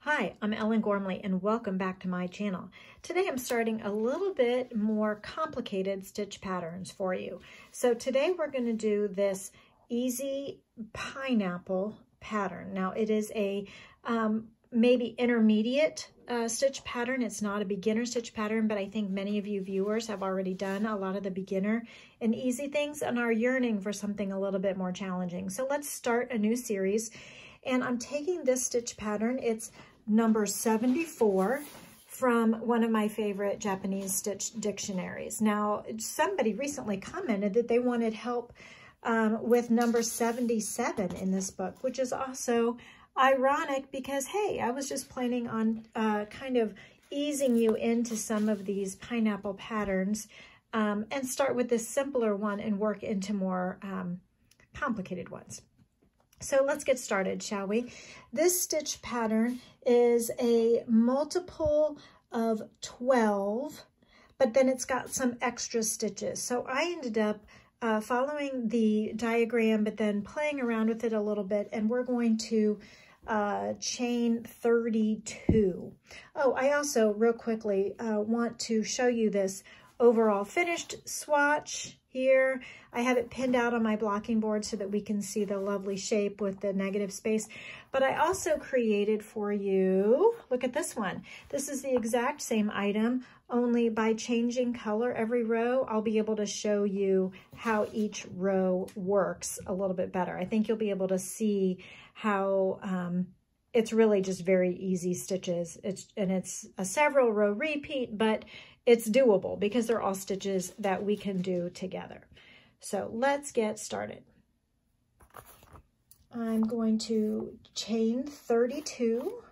Hi, I'm Ellen Gormley and welcome back to my channel. Today I'm starting a little bit more complicated stitch patterns for you. So today we're going to do this easy pineapple pattern. Now it is a maybe intermediate stitch pattern. It's not a beginner stitch pattern, but I think many of you viewers have already done a lot of the beginner and easy things and are yearning for something a little bit more challenging. So let's start a new series. And I'm taking this stitch pattern. It's number 74 from one of my favorite Japanese stitch dictionaries. Now, somebody recently commented that they wanted help with number 77 in this book, which is also ironic because, hey, I was just planning on kind of easing you into some of these pineapple patterns and start with this simpler one and work into more complicated ones. So let's get started, shall we? This stitch pattern is a multiple of 12, but then it's got some extra stitches. So I ended up following the diagram, but then playing around with it a little bit, and we're going to chain 32. Oh, I also real quickly want to show you this overall finished swatch here. I have it pinned out on my blocking board so that we can see the lovely shape with the negative space. But I also created for you, look at this one. This is the exact same item, only by changing color every row, I'll be able to show you how each row works a little bit better. I think you'll be able to see how it's really just very easy stitches. It's a several row repeat, but it's doable because they're all stitches that we can do together. So let's get started. I'm going to chain 32.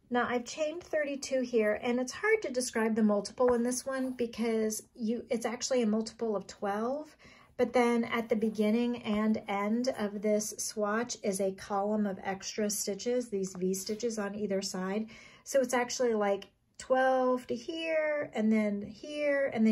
Now I've chained 32 here, and it's hard to describe the multiple in this one because it's actually a multiple of 12. But then at the beginning and end of this swatch is a column of extra stitches, these V stitches on either side. So it's actually like 12 to here, and then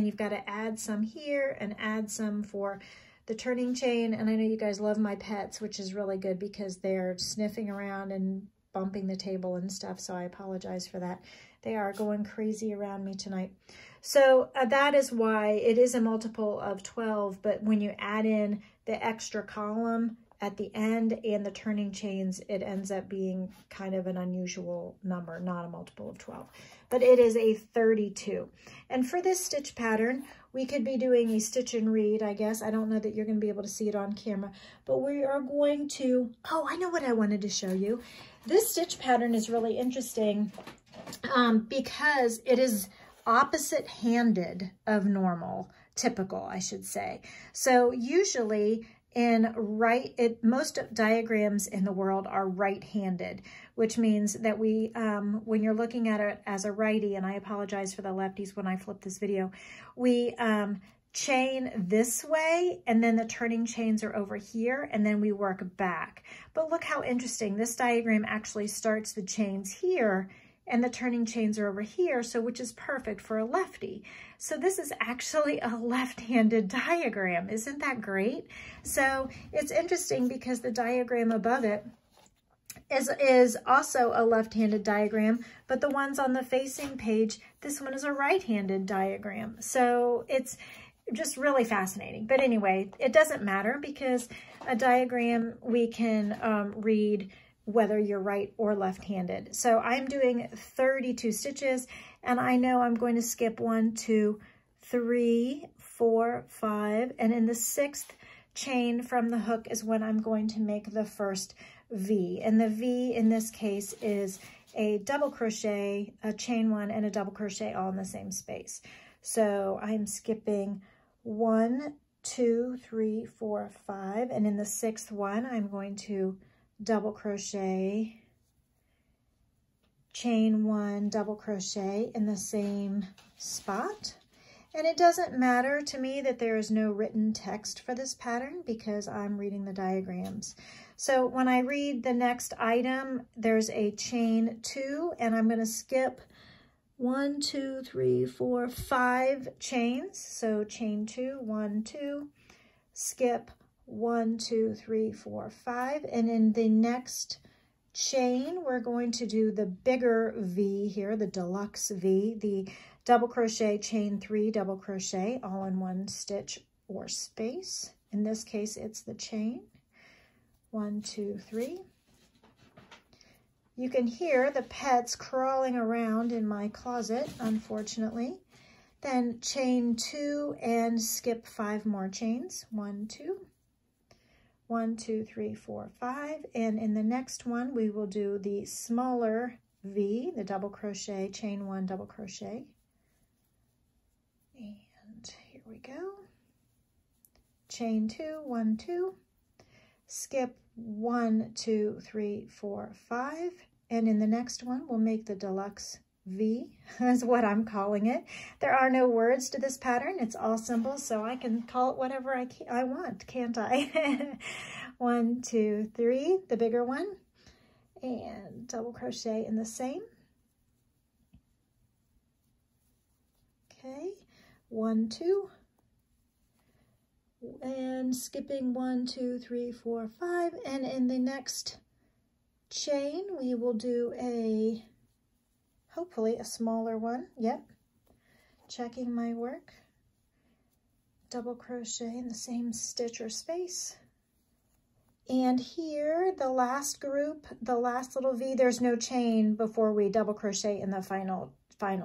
you've got to add some here and add some for the turning chain. And I know you guys love my pets, which is really good because they're sniffing around and bumping the table and stuff, so I apologize for that. They are going crazy around me tonight. So that is why it is a multiple of 12, but when you add in the extra column at the end and the turning chains, it ends up being kind of an unusual number, not a multiple of 12. But it is a 32. And for this stitch pattern, we could be doing a stitch and read, I guess. I don't know that you're going to be able to see it on camera, but we are going to, oh, I know what I wanted to show you. This stitch pattern is really interesting because it is opposite-handed of normal, typical, I should say. So usually most diagrams in the world are right-handed, which means that we, when you're looking at it as a righty, and I apologize for the lefties when I flip this video, we chain this way, and then the turning chains are over here, and then we work back. But look how interesting. This diagram actually starts the chains here, and the turning chains are over here, so which is perfect for a lefty. So this is actually a left-handed diagram. Isn't that great? So it's interesting because the diagram above it is also a left-handed diagram, but the ones on the facing page, this one is a right-handed diagram. So it's just really fascinating. But anyway, it doesn't matter because a diagram we can read whether you're right or left-handed. So I'm doing 32 stitches, and I know I'm going to skip 1, 2, 3, 4, 5, and in the 6th chain from the hook is when I'm going to make the first V. And the V in this case is a double crochet, a chain 1, and a double crochet all in the same space. So I'm skipping 1, 2, 3, 4, 5, and in the 6th one, I'm going to double crochet, chain 1, double crochet in the same spot. And it doesn't matter to me that there is no written text for this pattern because I'm reading the diagrams. So when I read the next item, there's a chain 2, and I'm going to skip 1, 2, 3, 4, 5 chains. So chain 2, 1, 2, skip 1, 2, 3, 4, 5, and in the next chain, we're going to do the bigger V here, the deluxe V, the double crochet, chain 3, double crochet, all in one stitch or space. In this case, it's the chain. 1, 2, 3. You can hear the pets crawling around in my closet, unfortunately. Then chain 2 and skip 5 more chains. 1, 2. 1, 2, 3, 4, 5. And in the next one, we will do the smaller V, the double crochet, chain 1, double crochet. And here we go. Chain 2, 1, 2. Skip 1, 2, 3, 4, 5. And in the next one, we'll make the deluxe V, is what I'm calling it. There are no words to this pattern. It's all symbols, so I can call it whatever I want, can't I? 1, 2, 3, the bigger one, and double crochet in the same. Okay, 1, 2, and skipping 1, 2, 3, 4, 5, and in the next chain, we will do hopefully a smaller one. Yep. Checking my work. Double crochet in the same stitch or space. And here, the last group, the last little V, there's no chain before we double crochet in the final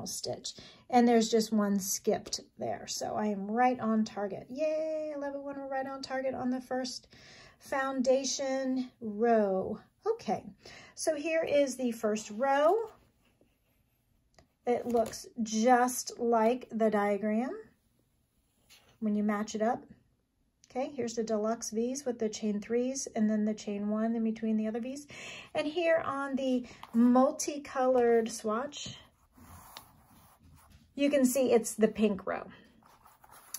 stitch. And there's just one skipped there. So I am right on target. Yay, I love it when we're right on target on the first foundation row. Okay, so here is the first row. It looks just like the diagram when you match it up. Okay, here's the deluxe V's with the chain 3s and then the chain 1 in between the other V's. And here on the multicolored swatch, you can see it's the pink row.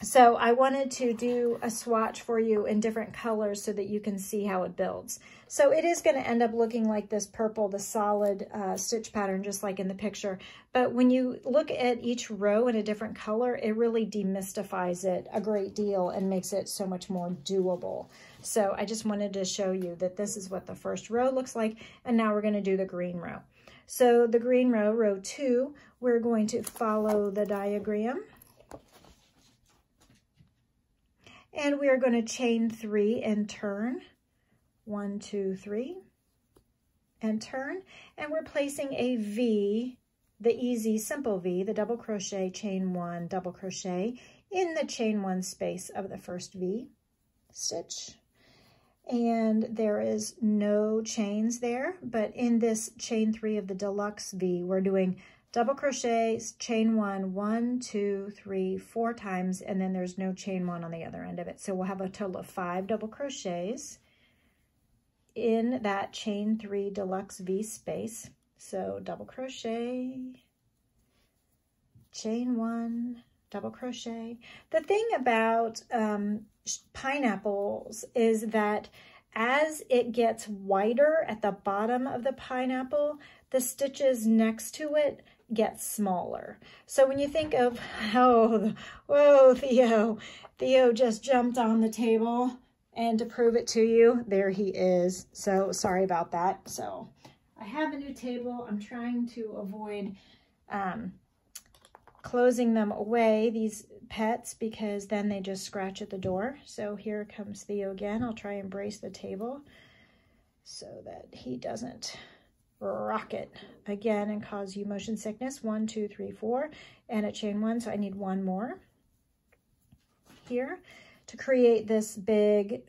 So I wanted to do a swatch for you in different colors so that you can see how it builds. So it is going to end up looking like this purple, the solid stitch pattern, just like in the picture. But when you look at each row in a different color, it really demystifies it a great deal and makes it so much more doable. So I just wanted to show you that this is what the first row looks like. And now we're going to do the green row. So the green row, row 2, we're going to follow the diagram. And we are going to chain 3 and turn. 1, 2, 3, and turn. And we're placing a V, the easy simple V, the double crochet, chain 1, double crochet in the chain 1 space of the first V stitch. And there is no chains there, but in this chain 3 of the deluxe V, we're doing double crochets, chain 1, 1, 2, 3, 4 times, and then there's no chain 1 on the other end of it. So we'll have a total of 5 double crochets in that chain 3 deluxe V space. So double crochet, chain 1, double crochet. The thing about pineapples is that as it gets wider at the bottom of the pineapple, the stitches next to it get smaller. So when you think of, oh, whoa, Theo just jumped on the table, and to prove it to you, there he is. So sorry about that. So I have a new table. I'm trying to avoid closing them away, these pets, because then they just scratch at the door. So here comes Theo again. I'll try and brace the table so that he doesn't rock it again and cause you motion sickness. 1, 2, 3, 4, and a chain 1. So I need one more here to create this big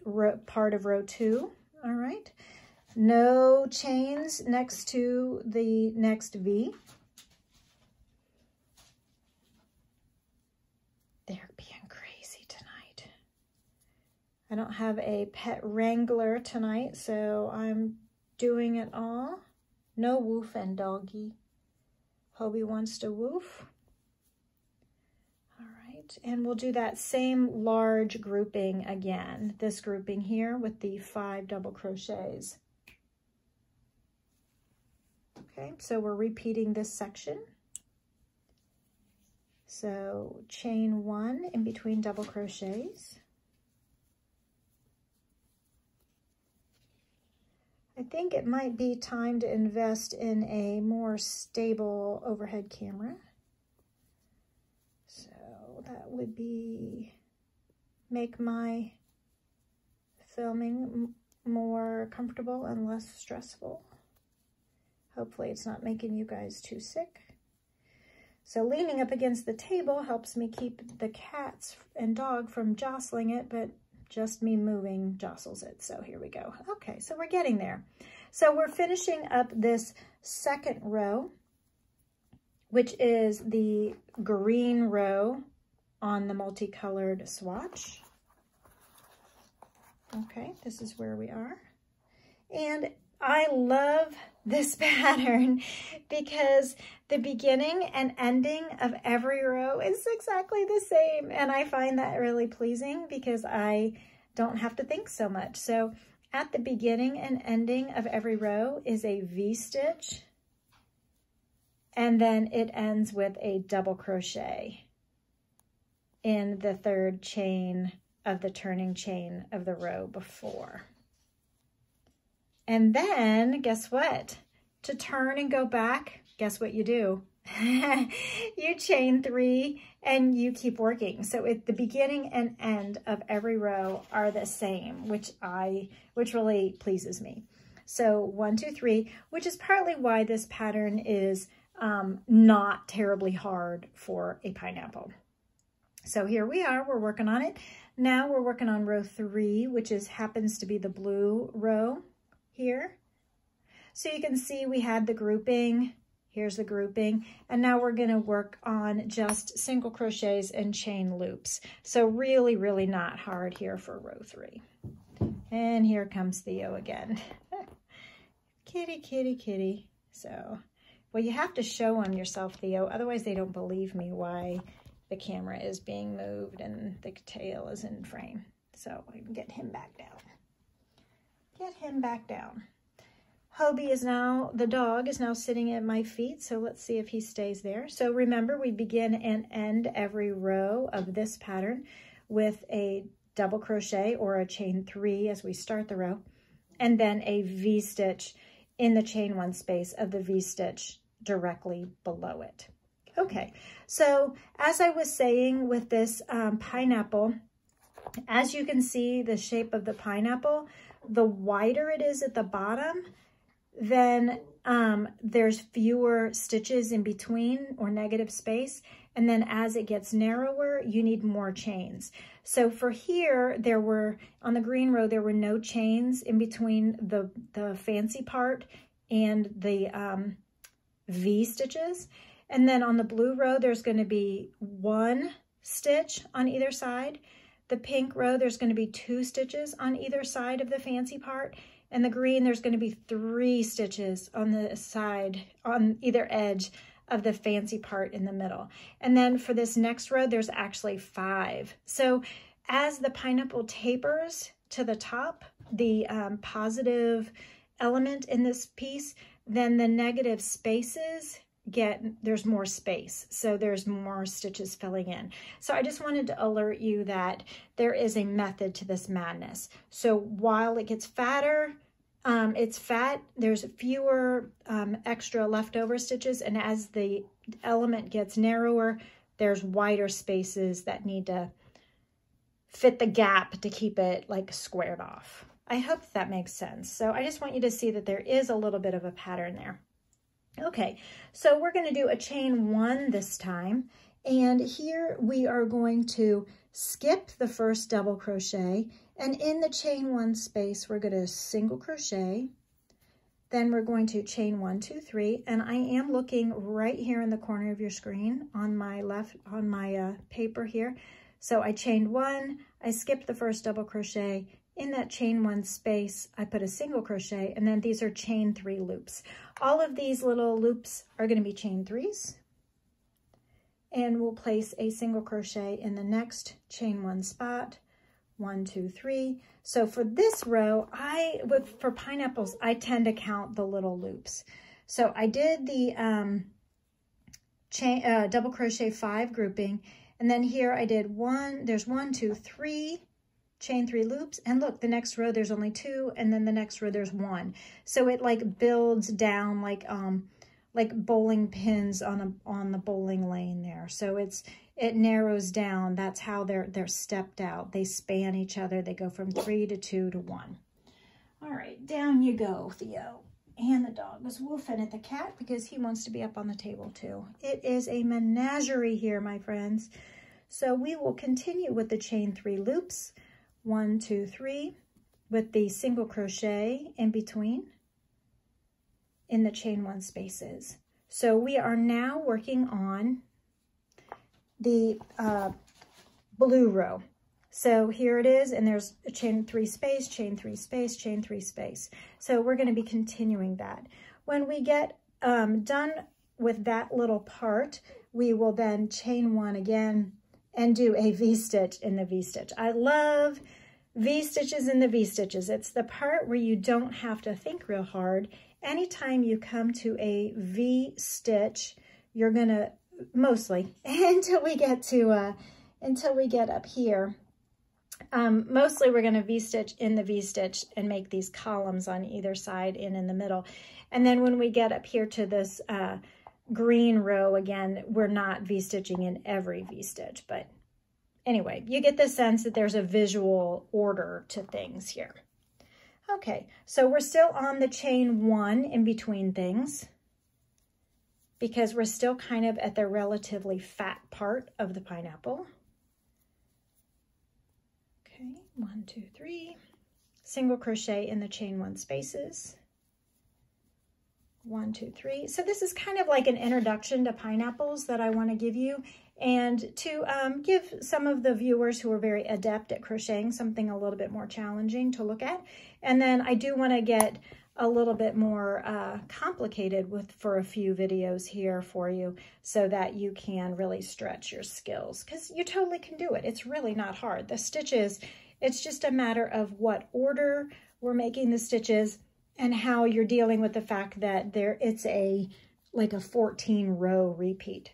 part of row 2. All right. No chains next to the next V. They're being crazy tonight. I don't have a pet wrangler tonight, so I'm doing it all. No woof and doggy. Hobie wants to woof. All right, and we'll do that same large grouping again. This grouping here with the 5 double crochets. Okay, so we're repeating this section. So chain 1 in between double crochets. I think it might be time to invest in a more stable overhead camera. So that would be, make my filming more comfortable and less stressful. Hopefully it's not making you guys too sick. So leaning up against the table helps me keep the cats and dog from jostling it, but just me moving jostles it. So here we go. Okay, so we're getting there. So we're finishing up this second row, which is the green row on the multicolored swatch. Okay, this is where we are. And I love this pattern because the beginning and ending of every row is exactly the same. And I find that really pleasing because I don't have to think so much. So at the beginning and ending of every row is a V-stitch. And then it ends with a double crochet in the third chain of the turning chain of the row before. And then, guess what? To turn and go back, guess what you do? You chain 3 and you keep working. So at the beginning and end of every row are the same, which really pleases me. So 1, 2, 3, which is partly why this pattern is not terribly hard for a pineapple. So here we are, we're working on it. Now we're working on row 3, which happens to be the blue row here. So you can see we had the grouping, here's the grouping, and now we're going to work on just single crochets and chain loops. So really, really not hard here for row 3. And here comes Theo again. Kitty, kitty, kitty. So, well, you have to show them yourself, Theo, otherwise they don't believe me why the camera is being moved and the tail is in frame. So I can get him back down. Get him back down. Hobie is now, the dog is now sitting at my feet, so let's see if he stays there. So remember, we begin and end every row of this pattern with a double crochet or a chain 3 as we start the row, and then a V-stitch in the chain 1 space of the V-stitch directly below it. Okay, so as I was saying with this pineapple, as you can see the shape of the pineapple, the wider it is at the bottom, then there's fewer stitches in between or negative space. And then as it gets narrower, you need more chains. So for here, there were, on the green row, there were no chains in between the fancy part and the V stitches. And then on the blue row, there's going to be 1 stitch on either side. The pink row, there's going to be 2 stitches on either side of the fancy part. And the green, there's going to be 3 stitches on the side, on either edge of the fancy part in the middle. And then for this next row, there's actually 5. So as the pineapple tapers to the top, the positive element in this piece, then the negative spaces there's more space. So there's more stitches filling in. So I just wanted to alert you that there is a method to this madness. So while it gets fatter, it's fat, there's fewer extra leftover stitches. And as the element gets narrower, there's wider spaces that need to fit the gap to keep it like squared off. I hope that makes sense. So I just want you to see that there is a little bit of a pattern there. Okay, so we're going to do a chain 1 this time, and here we are going to skip the first double crochet, and in the chain 1 space we're going to single crochet, then we're going to chain 1, 2, 3, and I am looking right here in the corner of your screen on my left, on my paper here. So I chained 1, I skipped the first double crochet. In that chain 1 space, I put a single crochet, and then these are chain 3 loops. All of these little loops are going to be chain 3s, and we'll place a single crochet in the next chain 1 spot. 1, 2, 3. So for this row, for pineapples, I tend to count the little loops. So I did the double crochet 5 grouping, and then here I did 1. There's 1, 2, 3 chain 3 loops, and look, the next row there's only 2, and then the next row there's 1. So it like builds down like bowling pins on the bowling lane there. So it narrows down. That's how they're stepped out. They span each other. They go from 3 to 2 to 1. All right, down you go, Theo. And the dog was woofing at the cat because he wants to be up on the table too. It is a menagerie here, my friends. So we will continue with the chain 3 loops. 1, 2, 3, with the single crochet in between in the chain 1 spaces. So we are now working on the blue row. So here it is, and there's a chain 3 space, chain 3 space, chain 3 space. So we're going to be continuing that. When we get done with that little part, we will then chain 1 again and do a V-stitch in the V-stitch. I love V-stitches in the V-stitches. It's the part where you don't have to think real hard. Anytime you come to a V-stitch, you're gonna, mostly, until we get up here, mostly we're gonna V-stitch in the V-stitch and make these columns on either side and in the middle. And then when we get up here to this green row again, we're not V-stitching in every V-stitch, but anyway, you get the sense that there's a visual order to things here. Okay, so we're still on the chain 1 in between things because we're still kind of at the relatively fat part of the pineapple. Okay, 1, 2, 3, single crochet in the chain 1 spaces. 1, 2, 3. So this is kind of like an introduction to pineapples that I want to give you, and to give some of the viewers who are very adept at crocheting something a little bit more challenging to look at. And then I do want to get a little bit more complicated for a few videos here for you so that you can really stretch your skills, because you totally can do it. It's really not hard. The stitches, it's just a matter of what order we're making the stitches and how you're dealing with the fact that it's like a 14 row repeat.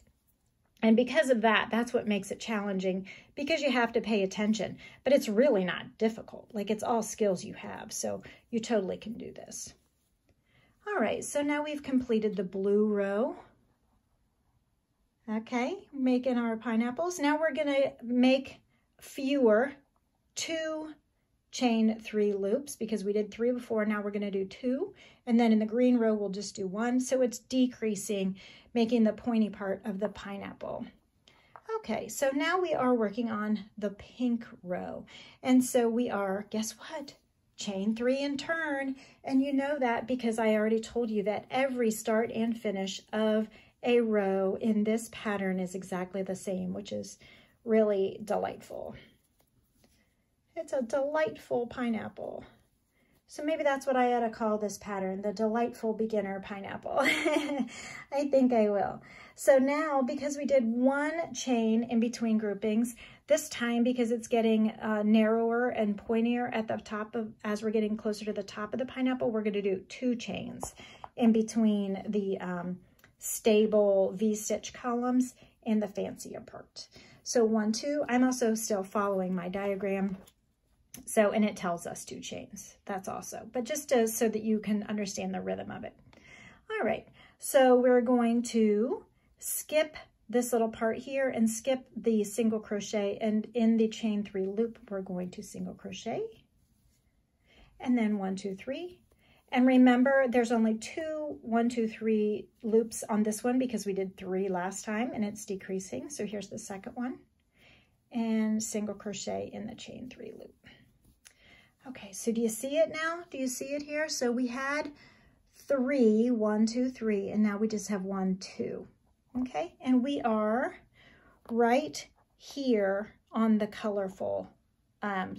And because of that, that's what makes it challenging, because you have to pay attention, but it's really not difficult. Like, it's all skills you have, so you totally can do this. All right, so now we've completed the blue row. Okay, making our pineapples. Now we're gonna make fewer 2 chain 3 loops because we did 3 before. Now we're going to do 2, and then in the green row we'll just do 1. So it's decreasing, making the pointy part of the pineapple. Okay, so now we are working on the pink row, and so we are, guess what, chain 3 and turn. And you know that because I already told you that every start and finish of a row in this pattern is exactly the same, which is really delightful. It's a delightful pineapple. So maybe that's what I ought to call this pattern, the delightful beginner pineapple. I think I will. So now, because we did 1 chain in between groupings, this time because it's getting narrower and pointier at the top of, as we're getting closer to the top of the pineapple, we're going to do 2 chains in between the stable V-stitch columns and the fancier part. So 1, 2, I'm also still following my diagram. So, and it tells us 2 chains. That's also, but just so that you can understand the rhythm of it. All right, so we're going to skip this little part here and skip the single crochet, and in the chain 3 loop, we're going to single crochet, and then 1, 2, 3. And remember, there's only 2 1, 2, 3 loops on this one because we did 3 last time, and it's decreasing. So here's the second one, and single crochet in the chain 3 loop. Okay, so do you see it now? Do you see it here? So we had 3, 1, 2, 3, and now we just have 1, 2. Okay, and we are right here on the colorful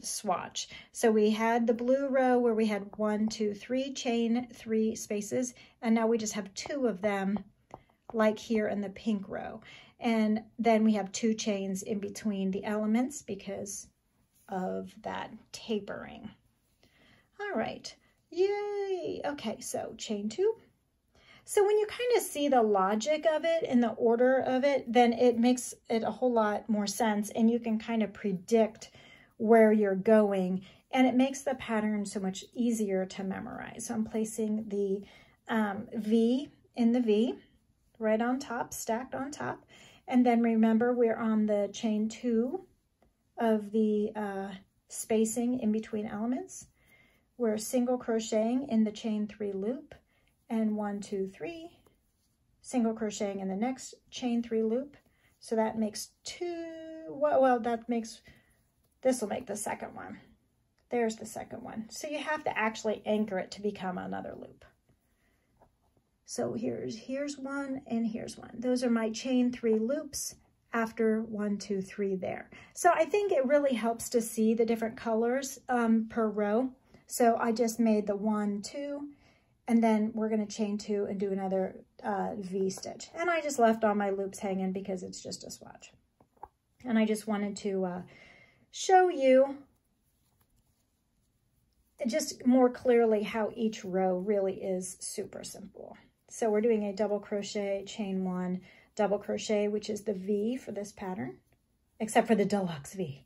swatch. So we had the blue row where we had 1, 2, 3 chain 3 spaces, and now we just have 2 of them like here in the pink row. And then we have 2 chains in between the elements because of that tapering. All right, yay. Okay, so chain 2. So when you kind of see the logic of it and the order of it, then it makes it a whole lot more sense, and you can kind of predict where you're going, and it makes the pattern so much easier to memorize. So I'm placing the V in the V right on top, stacked on top. And then remember, we're on the chain 2 of the spacing in between elements. We're single crocheting in the chain 3 loop, and 1, 2, 3, single crocheting in the next chain 3 loop. So that makes 2, well, that makes, this will make the second one. There's the second one. So you have to actually anchor it to become another loop. So here's one and here's one. Those are my chain 3 loops after 1, 2, 3 there. So I think it really helps to see the different colors per row. So I just made the 1, 2, and then we're going to chain 2 and do another V stitch. And I just left all my loops hanging because it's just a swatch. And I just wanted to show you just more clearly how each row really is super simple. So we're doing a double crochet, chain 1, double crochet, which is the V for this pattern, except for the deluxe V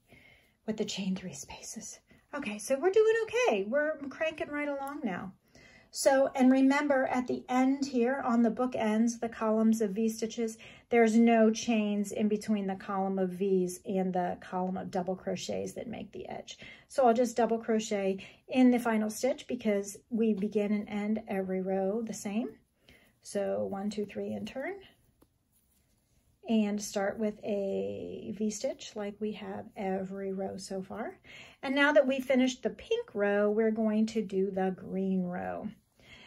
with the chain 3 spaces. Okay, so we're doing okay. We're cranking right along now. So, and remember at the end here on the book ends, the columns of V stitches, there's no chains in between the column of V's and the column of double crochets that make the edge. So I'll just double crochet in the final stitch because we begin and end every row the same. So 1, 2, 3 and turn. And start with a V stitch like we have every row so far. And now that we finished the pink row, we're going to do the green row.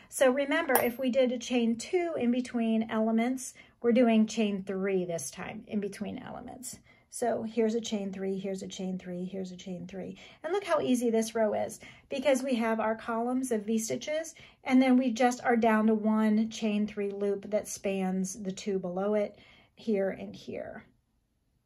So remember, if we did a chain 2 in between elements, we're doing chain 3 this time in between elements. So here's a chain 3, here's a chain 3, here's a chain 3. And look how easy this row is because we have our columns of V stitches and then we just are down to 1 chain 3 loop that spans the 2 below it, here and here.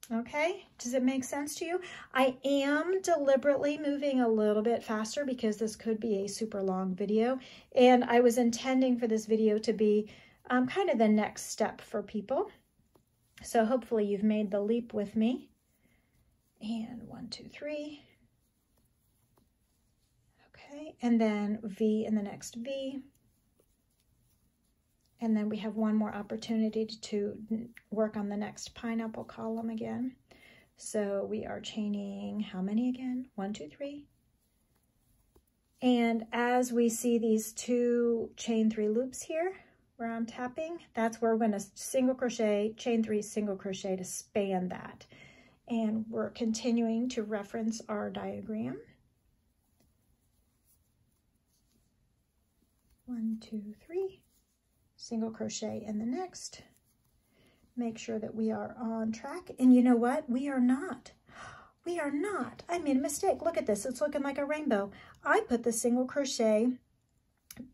Okay, does it make sense to you? I am deliberately moving a little bit faster because this could be a super long video, and I was intending for this video to be kind of the next step for people. So hopefully you've made the leap with me. And 1, 2, 3. Okay, and then V in the next V. And then we have one more opportunity to work on the next pineapple column again. So we are chaining how many again? 1, 2, 3. And as we see these 2 chain 3 loops here where I'm tapping, that's where we're going to single crochet, chain 3, single crochet to span that. And we're continuing to reference our diagram. 1, 2, 3. Single crochet in the next. Make sure that we are on track. And you know what? We are not. We are not. I made a mistake. Look at this. It's looking like a rainbow. I put the single crochet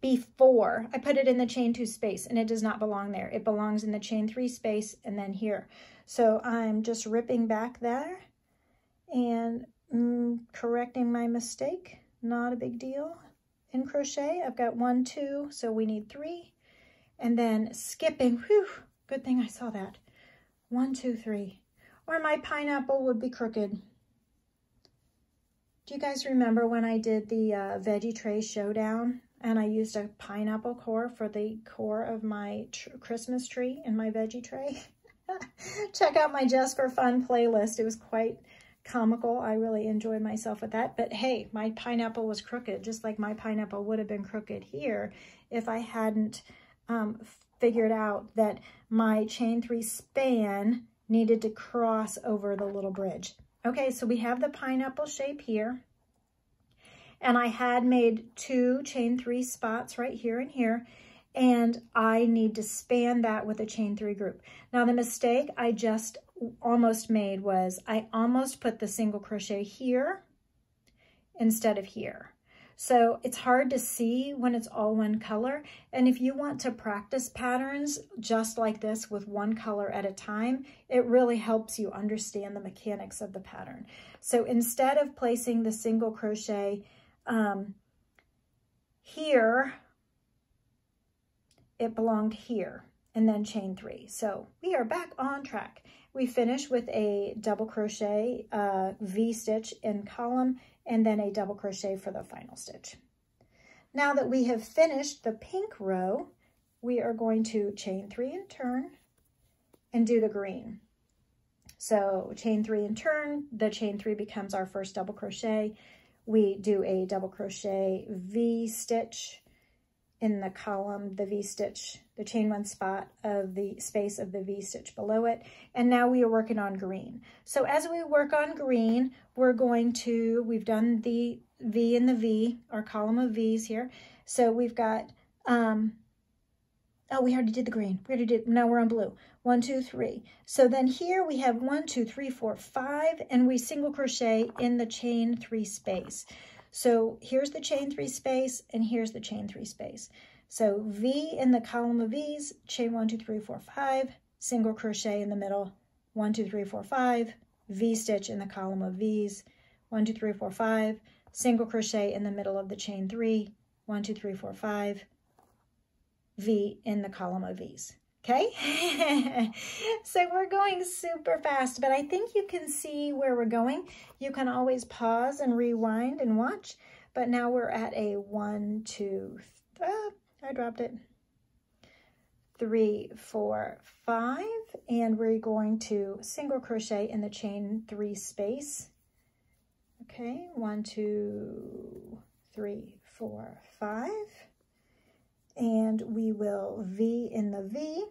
before. I put it in the chain 2 space and it does not belong there. It belongs in the chain 3 space and then here. So I'm just ripping back there and correcting my mistake. Not a big deal. In crochet, I've got 1, 2, so we need 3. And then skipping, whew, good thing I saw that. 1, 2, 3. Or my pineapple would be crooked. Do you guys remember when I did the veggie tray showdown and I used a pineapple core for the core of my Christmas tree in my veggie tray? Check out my Just for Fun playlist. It was quite comical. I really enjoyed myself with that. But hey, my pineapple was crooked, just like my pineapple would have been crooked here if I hadn't figured out that my chain 3 span needed to cross over the little bridge. Okay, so we have the pineapple shape here. And I had made 2 chain 3 spots right here and here. And I need to span that with a chain 3 group. Now the mistake I just almost made was I almost put the single crochet here instead of here. So it's hard to see when it's all one color. And if you want to practice patterns just like this with one color at a time, it really helps you understand the mechanics of the pattern. So instead of placing the single crochet here, it belonged here and then chain 3. So we are back on track. we finish with a double crochet V-stitch in column and then a double crochet for the final stitch. Now that we have finished the pink row, we are going to chain 3 and turn and do the green. So chain 3 and turn, the chain 3 becomes our first double crochet. We do a double crochet V-stitch in the column, the V-stitch, the chain 1 spot of the space of the V-stitch below it. And now we are working on green. So as we work on green, we've done the V and the V, our column of V's here. So we've got, oh, we already did the green. Now we're on blue. 1, 2, 3. So then here we have 1, 2, 3, 4, 5, and we single crochet in the chain 3 space. So here's the chain 3 space, and here's the chain 3 space. So V in the column of V's, chain 1, 2, 3, 4, 5, single crochet in the middle, 1, 2, 3, 4, 5, V stitch in the column of V's, 1, 2, 3, 4, 5, single crochet in the middle of the chain 3, 1, 2, 3, 4, 5, V in the column of V's. Okay, so we're going super fast, but I think you can see where we're going. You can always pause and rewind and watch, but now we're at a 1, 2, I dropped it, 3, 4, 5, and we're going to single crochet in the chain 3 space. Okay, 1, 2, 3, 4, 5. And we will V in the V,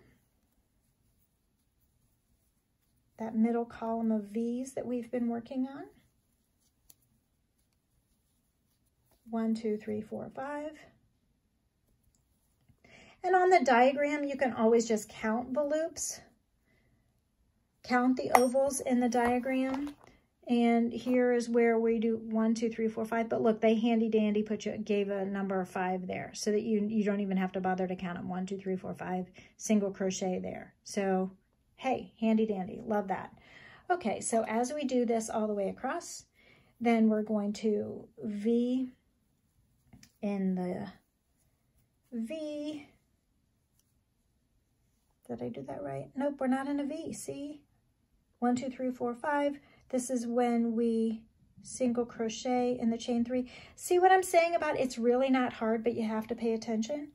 that middle column of V's that we've been working on. 1, 2, 3, 4, 5. And on the diagram, you can always just count the loops, count the ovals in the diagram. And here is where we do 1, 2, 3, 4, 5. But look, they handy dandy gave a number of 5 there, so that you don't even have to bother to count them. 1, 2, 3, 4, 5, single crochet there. So hey, handy dandy, love that. Okay, so as we do this all the way across, then we're going to V in the V. Did I do that right? Nope, we're not in a V. See, 1, 2, 3, 4, 5. This is when we single crochet in the chain 3. See what I'm saying about it's really not hard, but you have to pay attention.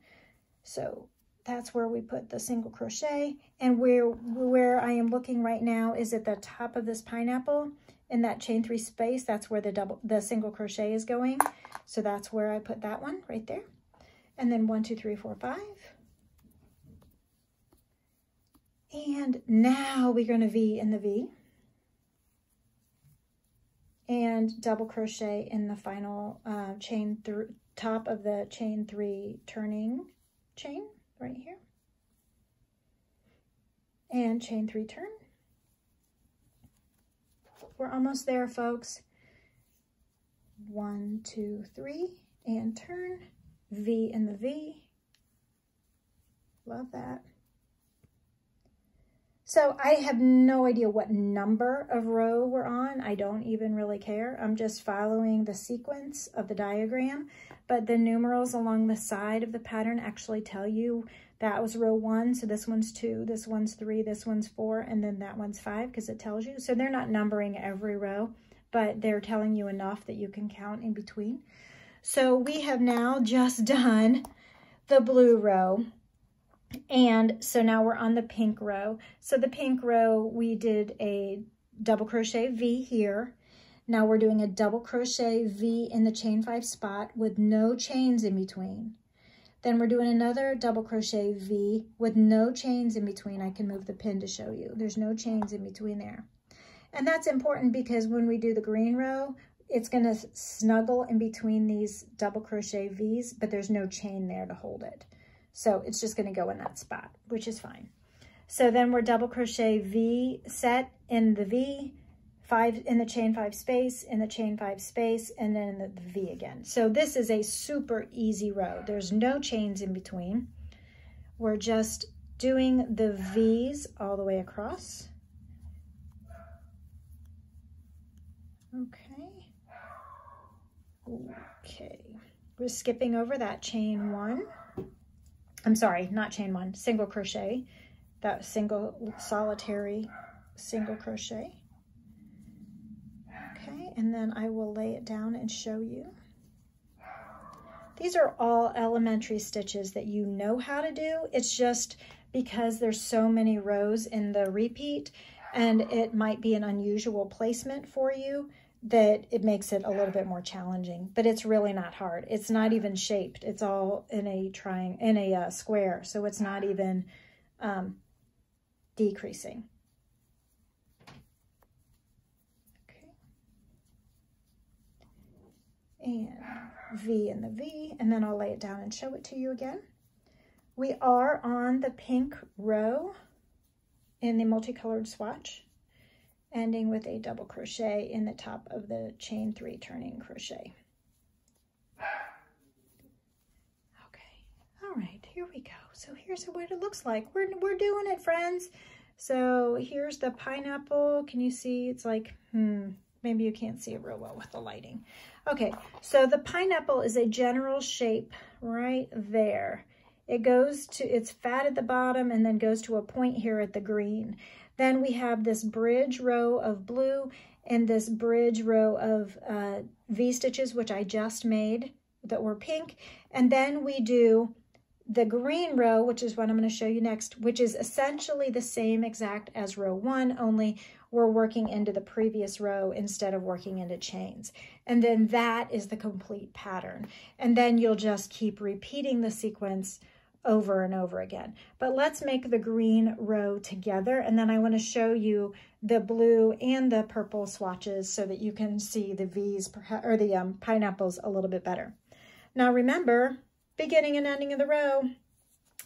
So that's where we put the single crochet. And where I am looking right now is at the top of this pineapple in that chain 3 space. That's where the single crochet is going. So that's where I put that one right there. And then 1, 2, 3, 4, 5. And now we're going to V in the V. And double crochet in the final top of the chain 3 turning chain right here. And chain 3 turn. We're almost there, folks. 1, 2, 3, and turn. V in the V. Love that. So I have no idea what number of row we're on. I don't even really care. I'm just following the sequence of the diagram, but the numerals along the side of the pattern actually tell you that was row 1, so this one's 2, this one's 3, this one's 4, and then that one's 5, because it tells you. So they're not numbering every row, but they're telling you enough that you can count in between. So we have now just done the blue row. And so now we're on the pink row. So the pink row, we did a double crochet V here. Now we're doing a double crochet V in the chain 5 spot with no chains in between. Then we're doing another double crochet V with no chains in between. I can move the pin to show you. There's no chains in between there. And that's important because when we do the green row, it's going to snuggle in between these double crochet V's, but there's no chain there to hold it. So it's just going to go in that spot, which is fine. So then we're double crochet V set in the V, 5 in the chain 5 space, in the chain 5 space, and then in the V again. So this is a super easy row. There's no chains in between. We're just doing the V's all the way across. Okay. We're skipping over that chain 1. I'm sorry, not chain 1, single crochet, that single solitary single crochet. Okay, and then I will lay it down and show you. These are all elementary stitches that you know how to do. It's just because there's so many rows in the repeat and it might be an unusual placement for you that it makes it a little bit more challenging, but it's really not hard. It's not even shaped. It's all in a square, so it's not even decreasing. Okay. And V and the V, and then I'll lay it down and show it to you again. We are on the pink row in the multicolored swatch, ending with a double crochet in the top of the chain 3 turning crochet. Okay, all right, here we go. So here's what it looks like. We're doing it, friends. So here's the pineapple. Can you see? It's like, maybe you can't see it real well with the lighting. Okay, so the pineapple is a general shape right there. It goes to, it's fat at the bottom and then goes to a point here at the green. Then we have this bridge row of blue and this bridge row of V-stitches, which I just made that were pink. And then we do the green row, which is what I'm going to show you next, which is essentially the same exact as row 1, only we're working into the previous row instead of working into chains. And then that is the complete pattern. And then you'll just keep repeating the sequence over and over again. But let's make the green row together, and then I want to show you the blue and the purple swatches so that you can see the V's or the pineapples a little bit better. Now remember, beginning and ending of the row.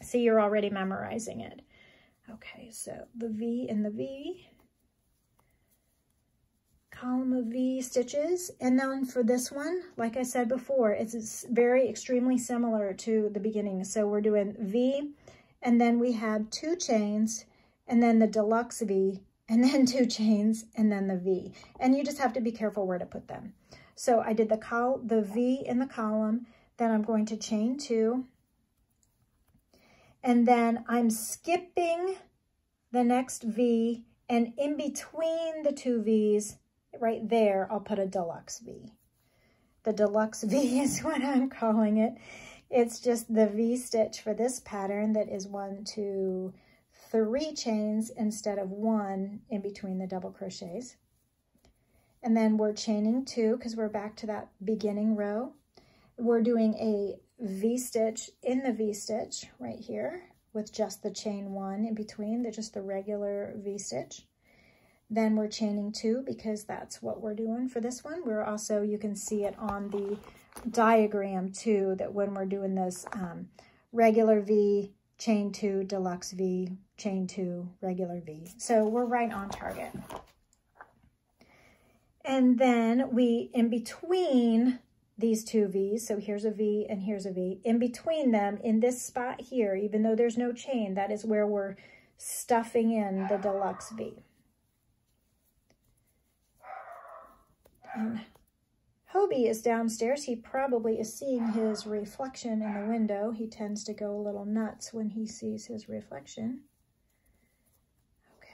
See, you're already memorizing it. Okay, so the V and the V, column of V stitches, and then for this one, like I said before, it's very extremely similar to the beginning. So we're doing V, and then we have 2 chains, and then the deluxe V, and then 2 chains, and then the V. And you just have to be careful where to put them. So I did the V in the column, then I'm going to chain 2, and then I'm skipping the next V, and in between the 2 V's, right there, I'll put a deluxe V. The deluxe V is what I'm calling it. It's just the V stitch for this pattern that is 1, 2, 3 chains instead of 1 in between the double crochets. And then we're chaining 2 because we're back to that beginning row. We're doing a V stitch in the V stitch right here with just the chain 1 in between, just the regular V stitch. Then we're chaining 2 because that's what we're doing for this one. We're also, you can see it on the diagram too, that when we're doing this regular V, chain 2, deluxe V, chain 2, regular V. So we're right on target. And then we, in between these 2 V's, so here's a V and here's a V, in between them, in this spot here, even though there's no chain, that is where we're stuffing in the deluxe V. And Hobie is downstairs. He probably is seeing his reflection in the window. He tends to go a little nuts when he sees his reflection. Okay.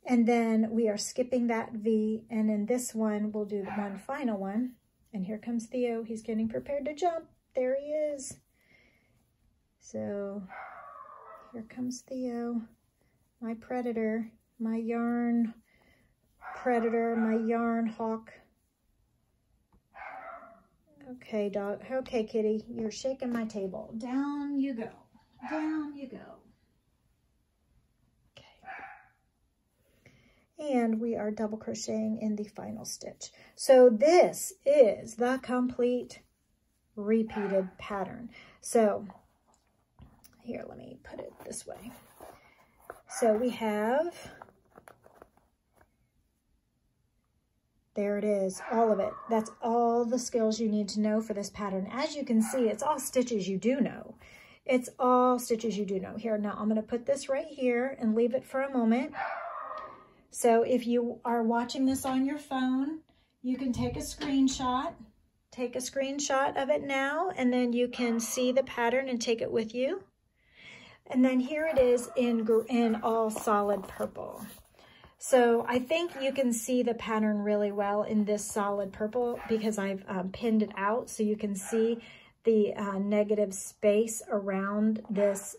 And then we are skipping that V, and in this one, we'll do the one final one. And here comes Theo. He's getting prepared to jump. There he is. So here comes Theo, my predator, my yarn predator, my yarn hawk. Okay, dog. Okay, kitty, you're shaking my table. Down you go. Down you go. Okay. And we are double crocheting in the final stitch. So this is the complete repeated pattern. So here, let me put it this way. So we have, there it is, all of it. That's all the skills you need to know for this pattern. As you can see, it's all stitches you do know. It's all stitches you do know. Here, now I'm going to put this right here and leave it for a moment. So if you are watching this on your phone, you can take a screenshot. Take a screenshot of it now, and then you can see the pattern and take it with you. And then here it is in all solid purple. So I think you can see the pattern really well in this solid purple because I've pinned it out so you can see the negative space around this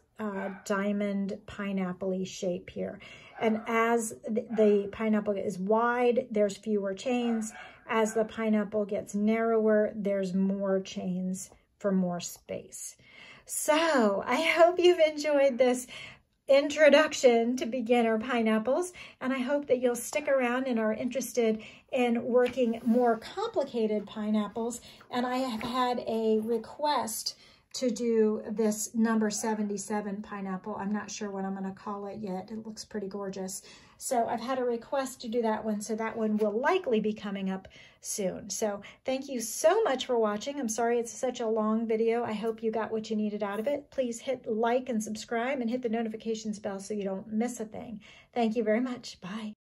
diamond pineapple-y shape here. And as the pineapple is wide, there's fewer chains. As the pineapple gets narrower, there's more chains for more space. So I hope you've enjoyed this introduction to beginner pineapples, and I hope that you'll stick around and are interested in working more complicated pineapples. And I have had a request to do this number 77 pineapple. I'm not sure what I'm going to call it yet. It looks pretty gorgeous. So I've had a request to do that one, so that one will likely be coming up soon. So thank you so much for watching. I'm sorry it's such a long video. I hope you got what you needed out of it. Please hit like and subscribe and hit the notifications bell so you don't miss a thing. Thank you very much. Bye.